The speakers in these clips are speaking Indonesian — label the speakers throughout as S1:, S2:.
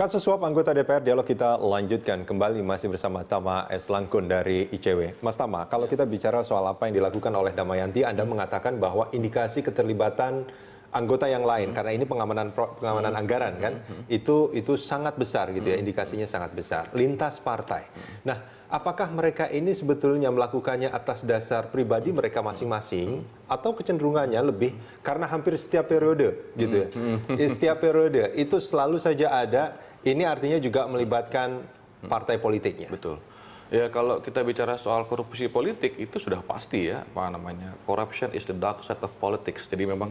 S1: Kasus suap anggota DPR, dialog kita lanjutkan kembali masih bersama Tama S. Langkun dari ICW. Mas Tama, kalau kita bicara soal apa yang dilakukan oleh Damayanti, Anda mengatakan bahwa indikasi keterlibatan anggota yang lain, karena ini pengamanan anggaran kan, itu sangat besar gitu ya, indikasinya sangat besar. Lintas partai. Nah, apakah mereka ini sebetulnya melakukannya atas dasar pribadi mereka masing-masing, atau kecenderungannya lebih karena hampir setiap periode gitu ya. Setiap periode itu selalu saja ada, ini artinya juga melibatkan partai politiknya.
S2: Betul. Ya, kalau kita bicara soal korupsi politik itu sudah pasti ya, apa namanya, corruption is the dark side of politics. Jadi memang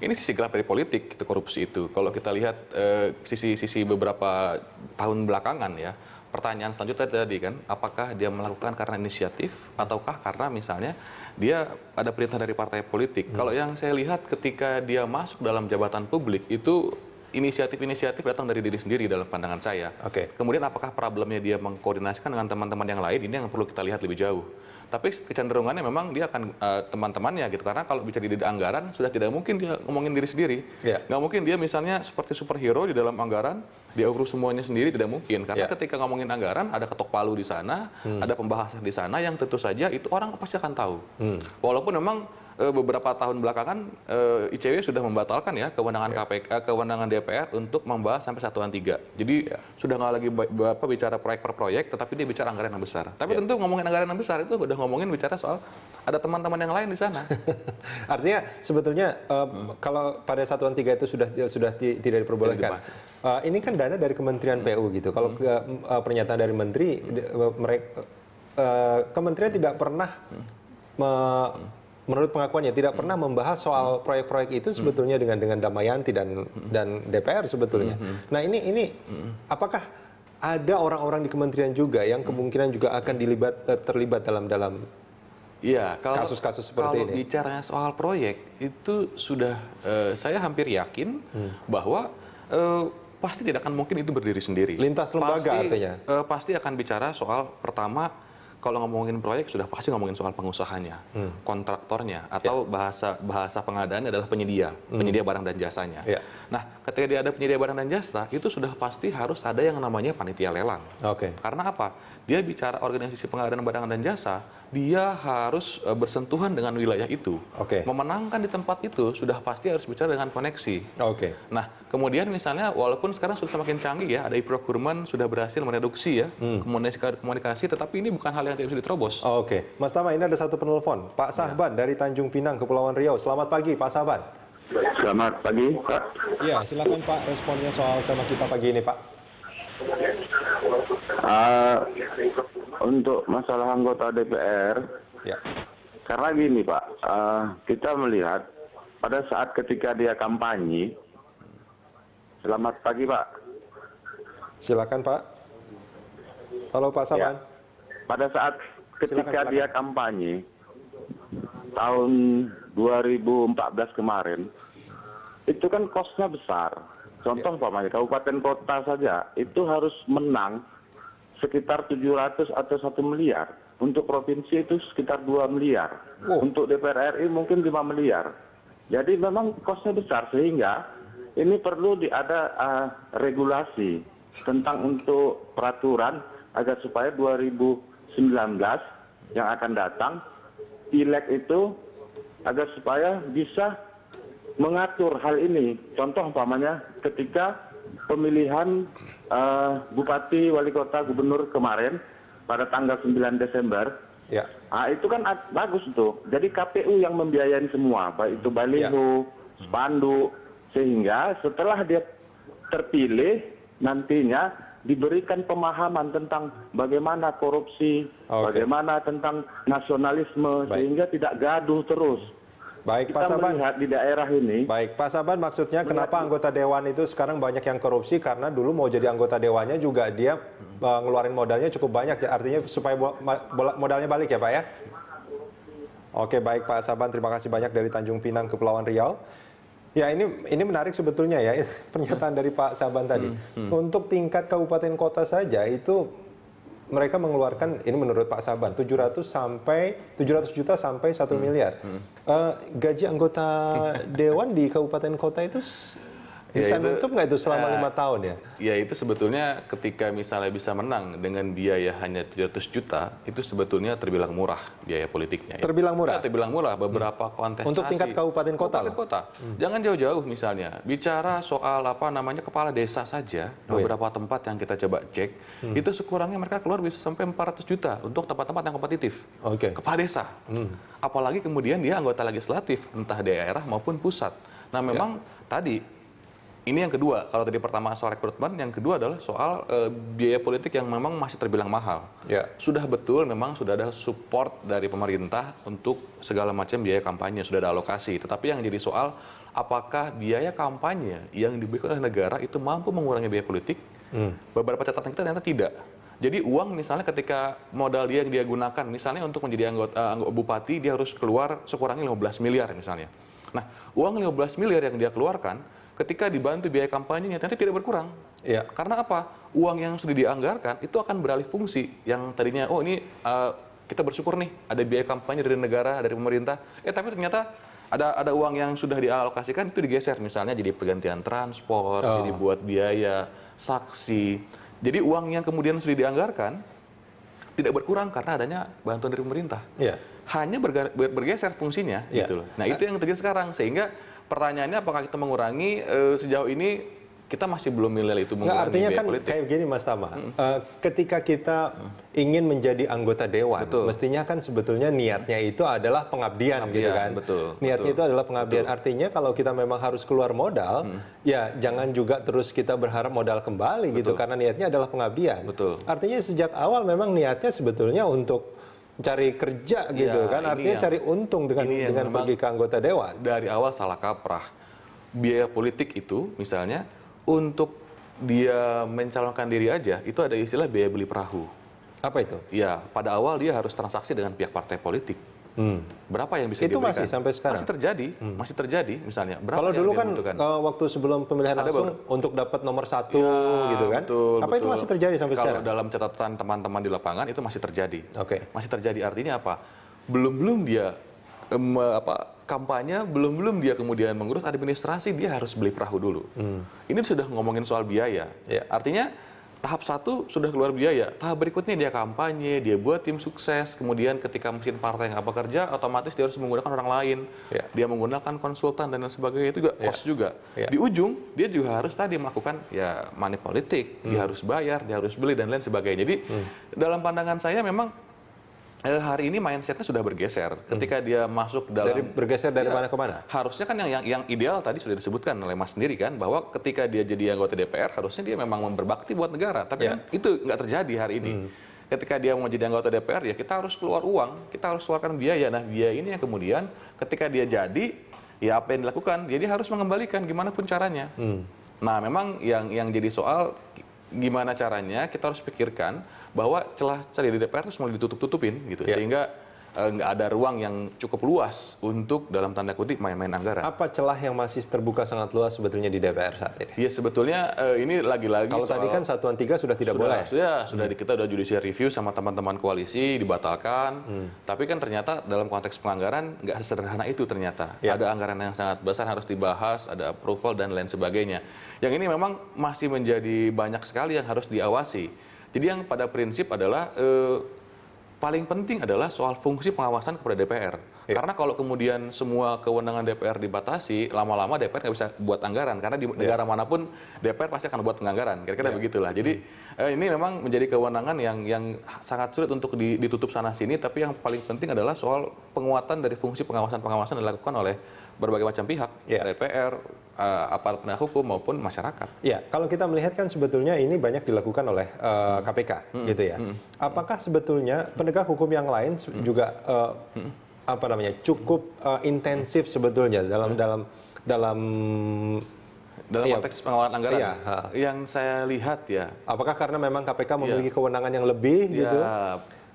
S2: ini sisi gelap dari politik, itu korupsi itu. Kalau kita lihat sisi beberapa tahun belakangan ya, pertanyaan selanjutnya tadi kan, apakah dia melakukan karena inisiatif ataukah karena misalnya dia ada perintah dari partai politik. Kalau yang saya lihat ketika dia masuk dalam jabatan publik itu inisiatif-inisiatif datang dari diri sendiri dalam pandangan saya. Kemudian apakah problemnya dia mengkoordinasikan dengan teman-teman yang lain, ini yang perlu kita lihat lebih jauh. Tapi kecenderungannya memang dia akan teman-temannya gitu, karena kalau bicara di anggaran sudah tidak mungkin dia ngomongin diri sendiri. Nggak mungkin dia misalnya seperti superhero di dalam anggaran, dia urus semuanya sendiri, tidak mungkin. Karena ketika ngomongin anggaran ada ketok palu di sana, ada pembahasan di sana yang tentu saja itu orang pasti akan tahu. Walaupun memang beberapa tahun belakangan ICW sudah membatalkan ya kewenangan kewenangan DPR untuk membahas sampai satuan 3. Jadi sudah nggak lagi bicara proyek per proyek, tetapi dia bicara anggaran yang besar. Tapi tentu ngomongin anggaran yang besar itu udah ngomongin bicara soal ada teman-teman yang lain di sana.
S1: Artinya sebetulnya kalau pada satuan 3 itu sudah tidak diperbolehkan. Ini kan dana dari Kementerian PU gitu. Kalau pernyataan dari Menteri, Kementerian tidak pernah menurut pengakuannya tidak pernah membahas soal proyek-proyek itu sebetulnya dengan Damayanti dan DPR sebetulnya. Nah ini apakah ada orang-orang di kementerian juga yang kemungkinan juga akan terlibat dalam kasus-kasus seperti ini?
S2: Kalau bicaranya soal proyek itu sudah saya hampir yakin bahwa pasti tidak akan mungkin itu berdiri sendiri.
S1: Lintas lembaga artinya?
S2: Pasti akan bicara soal pertama. Kalau ngomongin proyek sudah pasti ngomongin soal pengusahanya, kontraktornya, atau bahasa pengadaannya adalah penyedia barang dan jasanya. Nah, ketika dia ada penyedia barang dan jasa, itu sudah pasti harus ada yang namanya panitia lelang. Karena apa? Dia bicara organisasi pengadaan barang dan jasa, dia harus bersentuhan dengan wilayah itu. Memenangkan di tempat itu sudah pasti harus bicara dengan koneksi. Nah, kemudian misalnya walaupun sekarang sudah semakin canggih ya, ada e-procurement sudah berhasil mereduksi ya komunikasi, tetapi ini bukan hal yang tidak bisa diterobos.
S1: Mas Tama, ini ada satu penelpon, Pak Sahban dari Tanjung Pinang, Kepulauan Riau. Selamat pagi, Pak Sahban.
S3: Selamat pagi, Pak.
S1: Ya, silakan Pak responnya soal tema kita pagi ini, Pak.
S3: Untuk masalah anggota DPR, karena gini Pak, kita melihat pada saat ketika dia kampanye. Selamat pagi Pak.
S1: Silakan Pak. Halo Pak Saban.
S3: Pada saat ketika dia kampanye tahun 2014 kemarin, itu kan kosnya besar. Contoh umpamanya kabupaten kota saja itu harus menang sekitar 700 atau 1 miliar. Untuk provinsi itu sekitar 2 miliar. Untuk DPR RI mungkin 5 miliar. Jadi memang kosnya besar, sehingga ini perlu ada regulasi tentang untuk peraturan agar supaya 2019 yang akan datang pileg itu agar supaya bisa mengatur hal ini. Contoh umpamanya ketika pemilihan bupati, wali kota, gubernur kemarin pada tanggal 9 Desember, itu kan bagus tuh. Jadi KPU yang membiayai semua, baik itu baliho, spanduk, sehingga setelah dia terpilih nantinya diberikan pemahaman tentang bagaimana korupsi, bagaimana tentang nasionalisme, sehingga tidak gaduh terus.
S1: Baik, Pak Saban.
S3: Melihat di daerah ini.
S1: Baik, Pak Saban, maksudnya kenapa anggota dewan itu sekarang banyak yang korupsi? Karena dulu mau jadi anggota dewannya juga dia ngeluarin modalnya cukup banyak, artinya supaya modalnya balik ya Pak ya? Oke, baik Pak Saban, terima kasih banyak dari Tanjung Pinang, Kepulauan Riau. Ya, ini menarik sebetulnya ya, pernyataan dari Pak Saban tadi. Untuk tingkat kabupaten kota saja itu mereka mengeluarkan, ini menurut Pak Saban, 700 juta sampai 1 miliar. Gaji anggota dewan di kabupaten kota itu Bisa nutup nggak itu selama 5 tahun ya?
S2: Ya itu sebetulnya ketika misalnya bisa menang dengan biaya hanya 700 juta, itu sebetulnya terbilang murah biaya politiknya. Ya.
S1: Terbilang murah?
S2: Ya, terbilang murah. Beberapa kontestasi.
S1: Untuk tingkat kabupaten kota?
S2: Kabupaten kota. Jangan jauh-jauh misalnya. Bicara soal kepala desa saja, beberapa tempat yang kita coba cek, itu sekurangnya mereka keluar bisa sampai 400 juta untuk tempat-tempat yang kompetitif. Kepala desa. Apalagi kemudian dia anggota legislatif, entah daerah maupun pusat. Nah memang tadi, ini yang kedua, kalau tadi pertama soal rekrutmen, yang kedua adalah soal biaya politik yang memang masih terbilang mahal. Sudah betul memang sudah ada support dari pemerintah untuk segala macam biaya kampanye, sudah ada alokasi. Tetapi yang jadi soal, apakah biaya kampanye yang diberikan oleh negara itu mampu mengurangi biaya politik? Beberapa catatan kita ternyata tidak. Jadi uang misalnya ketika modal dia yang dia gunakan, misalnya untuk menjadi anggota bupati, dia harus keluar sekurangnya 15 miliar misalnya. Nah, uang 15 miliar yang dia keluarkan, ketika dibantu biaya kampanyenya nanti tidak berkurang. Karena apa? Uang yang sudah dianggarkan itu akan beralih fungsi. Yang tadinya, ini kita bersyukur nih ada biaya kampanye dari negara, dari pemerintah. Tapi ternyata ada uang yang sudah dialokasikan itu digeser. Misalnya jadi pergantian transport, jadi buat biaya saksi. Jadi uang yang kemudian sudah dianggarkan tidak berkurang karena adanya bantuan dari pemerintah. Hanya bergeser fungsinya. Gitu loh. Nah itu yang terjadi sekarang. Sehingga pertanyaannya apakah kita mengurangi, sejauh ini kita masih belum menilai itu mengurangi
S1: artinya
S2: biaya
S1: kan
S2: politik.
S1: Kayak gini Mas Tama, ketika kita ingin menjadi anggota dewan, mestinya kan sebetulnya niatnya itu adalah pengabdian gitu kan. Niatnya itu adalah pengabdian. Artinya kalau kita memang harus keluar modal, ya jangan juga terus kita berharap modal kembali gitu, karena niatnya adalah pengabdian. Artinya sejak awal memang niatnya sebetulnya untuk cari kerja gitu kan, artinya cari untung dengan pergi ke anggota dewan.
S2: Dari awal salah kaprah. Biaya politik itu misalnya untuk dia mencalonkan diri aja itu ada istilah biaya beli perahu.
S1: Apa itu?
S2: Ya, pada awal dia harus transaksi dengan pihak partai politik. Berapa yang bisa
S1: itu
S2: diberikan?
S1: masih sampai sekarang?
S2: Masih terjadi misalnya. Berapa
S1: kalau dulu kan waktu sebelum pemilihan langsung untuk dapat nomor 1 gitu kan? Apa itu masih terjadi sampai sekarang?
S2: Kalau dalam catatan teman-teman di lapangan itu masih terjadi. Masih terjadi artinya apa? Belum dia kampanye, belum dia kemudian mengurus administrasi, dia harus beli perahu dulu. Ini sudah ngomongin soal biaya. Artinya tahap 1 sudah keluar biaya, tahap berikutnya dia kampanye, dia buat tim sukses, kemudian ketika mesin partai nggak bekerja, otomatis dia harus menggunakan orang lain, dia menggunakan konsultan dan lain sebagainya, itu juga cost juga. Di ujung dia juga harus tadi melakukan money politik, dia harus bayar, dia harus beli dan lain sebagainya. Jadi dalam pandangan saya memang hari ini mindsetnya sudah bergeser. Ketika dia masuk dalam
S1: bergeser dari mana ke mana?
S2: Harusnya kan yang ideal tadi sudah disebutkan oleh Mas sendiri kan, bahwa ketika dia jadi anggota DPR harusnya dia memang berbakti buat negara. Tapi kan itu nggak terjadi hari ini. Ketika dia mau jadi anggota DPR ya kita harus keluar uang, kita harus keluarkan biaya. Nah biaya ini yang kemudian ketika dia jadi ya apa yang dilakukan? Jadi harus mengembalikan gimana pun caranya. Nah memang yang jadi soal gimana caranya kita harus pikirkan bahwa celah-celah di DPR itu semua ditutup-tutupin gitu sehingga nggak ada ruang yang cukup luas untuk dalam tanda kutip main-main anggaran.
S1: Apa celah yang masih terbuka sangat luas sebetulnya di DPR saat ini?
S2: Ya sebetulnya ini lagi-lagi
S1: kalau tadi kan Satuan 3 sudah tidak boleh.
S2: Kita udah judicial review sama teman-teman koalisi dibatalkan. Tapi kan ternyata dalam konteks penganggaran nggak sesederhana itu ternyata. Ada anggaran yang sangat besar harus dibahas, ada approval dan lain sebagainya. Yang ini memang masih menjadi banyak sekali yang harus diawasi. Jadi yang pada prinsip adalah paling penting adalah soal fungsi pengawasan kepada DPR. Karena kalau kemudian semua kewenangan DPR dibatasi, lama-lama DPR nggak bisa buat anggaran. Karena di negara manapun DPR pasti akan buat penganggaran. Kira-kira begitulah. Jadi ini memang menjadi kewenangan yang sangat sulit untuk ditutup sana-sini. Tapi yang paling penting adalah soal penguatan dari fungsi pengawasan-pengawasan yang dilakukan oleh berbagai macam pihak. DPR, aparat penegak hukum maupun masyarakat.
S1: Ya, kalau kita melihat kan sebetulnya ini banyak dilakukan oleh KPK, gitu ya. Apakah sebetulnya penegak hukum yang lain juga cukup intensif sebetulnya dalam
S2: konteks pengawalan anggaran? Yang saya lihat
S1: apakah karena memang KPK memiliki kewenangan yang lebih gitu?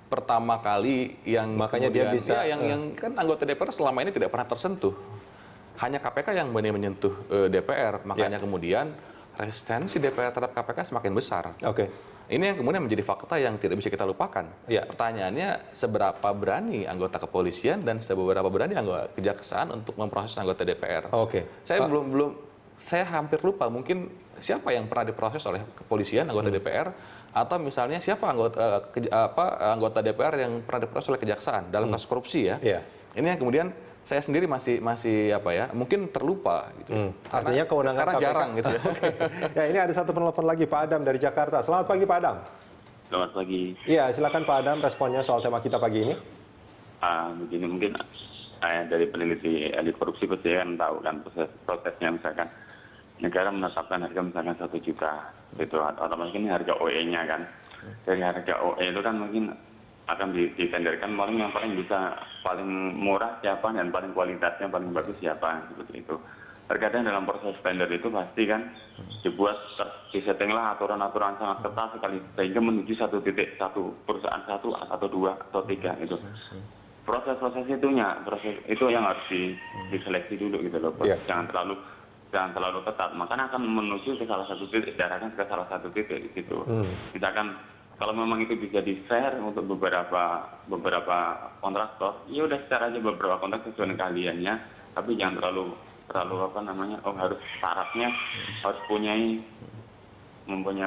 S2: Pertama kali yang
S1: makanya dia bisa
S2: yang kan anggota DPR selama ini tidak pernah tersentuh. Hanya KPK yang benar menyentuh DPR, makanya kemudian resistensi DPR terhadap KPK semakin besar. Ini yang kemudian menjadi fakta yang tidak bisa kita lupakan. Pertanyaannya, seberapa berani anggota kepolisian dan seberapa berani anggota kejaksaan untuk memproses anggota DPR? Saya belum saya hampir lupa mungkin siapa yang pernah diproses oleh kepolisian, anggota DPR, atau misalnya siapa anggota DPR yang pernah diproses oleh kejaksaan dalam kasus korupsi ya.
S1: Iya.
S2: Ini yang kemudian saya sendiri masih mungkin terlupa gitu.
S1: Artinya kewenangan
S2: karena
S1: KPK.
S2: jarang gitu ya.
S1: Oke. Ya, ini ada satu penelpon lagi, Pak Adam dari Jakarta. Selamat pagi, Pak Adam.
S3: Selamat pagi.
S1: Iya, silakan Pak Adam responnya soal tema kita pagi ini.
S3: Begini mungkin dari peneliti ahli korupsi pasti kan tahu kan prosesnya, misalkan negara menetapkan harga misalkan 1 juta itu, atau mungkin harga OE-nya kan. Dari harga OE itu kan mungkin akan ditenderkan yang paling bisa, paling murah siapa dan paling kualitasnya paling bagus siapa, seperti itu. Terkadang dalam proses tender itu pasti kan disettinglah aturan-aturan sangat ketat sekali sehingga menuju satu titik, satu perusahaan satu atau 2 atau 3 itu. Proses itu yang harus diseleksi dulu gitu loh. Jangan terlalu ketat, makanya akan menuju ke salah satu titik, diarahkan ke salah satu titik di situ. Misalkan kalau memang itu bisa di-share untuk beberapa kontraktor, ya udah share aja beberapa kontrak sesuai dengan keahliannya, tapi jangan terlalu harus syaratnya harus mempunyai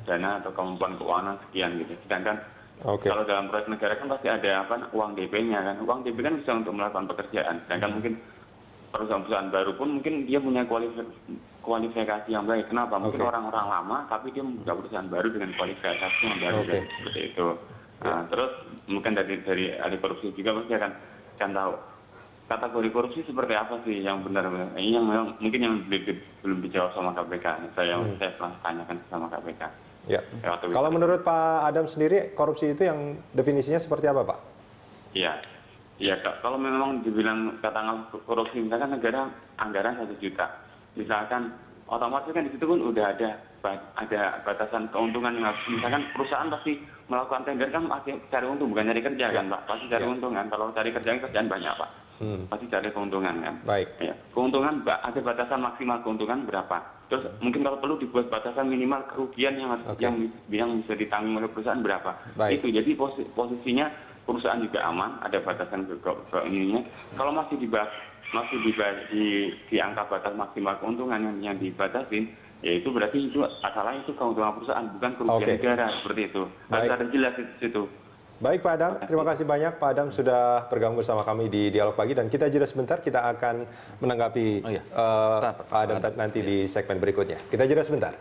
S3: dana atau kemampuan keuangan sekian gitu. Sedangkan kalau dalam proyek negara kan pasti ada uang DP-nya kan. Uang DP kan bisa untuk melakukan pekerjaan. Sedangkan mungkin perusahaan baru pun mungkin dia punya kualifikasi yang baik. Kenapa? Mungkin orang-orang lama tapi dia membuka perusahaan baru dengan kualifikasi yang baru kan, seperti itu. Nah, terus mungkin dari ahli korupsi juga pasti akan tahu kategori korupsi seperti apa sih yang benar-benar. Ini yang mungkin yang belum dijawab sama KPK. Saya pernah tanyakan sama KPK.
S1: Ya. Kalau menurut Pak Adam sendiri, korupsi itu yang definisinya seperti apa, Pak?
S3: Iya, kalau memang dibilang katakanlah korupsi, misalkan negara anggaran 1 juta, misalkan otomatis kan di situ pun udah ada batasan keuntungan yang harus, misalkan perusahaan pasti melakukan tender kan pasti cari untung, bukan cari kerja kan, Pak? Pasti cari untung kan. Kalau cari kerjaan banyak, Pak. Pasti cari keuntungan kan.
S1: Baik.
S3: Ya. Keuntungan ada batasan maksimal keuntungan berapa. Terus mungkin kalau perlu dibuat batasan minimal kerugian yang bisa ditanggung oleh perusahaan berapa.
S1: Baik.
S3: Itu jadi posisinya perusahaan juga aman, ada batasan ke ininya. Kalau masih di angka batas maksimal keuntungan yang dibatasin, ya itu berarti itu asalnya itu keuntungan perusahaan, bukan kerugian negara, seperti itu. Harus ada jelas di situ.
S1: Baik Pak Adam, terima kasih banyak Pak Adam sudah bergabung bersama kami di Dialog Pagi, dan kita jeda sebentar, kita akan menanggapi Pak Adam nanti di segmen berikutnya. Kita jeda sebentar.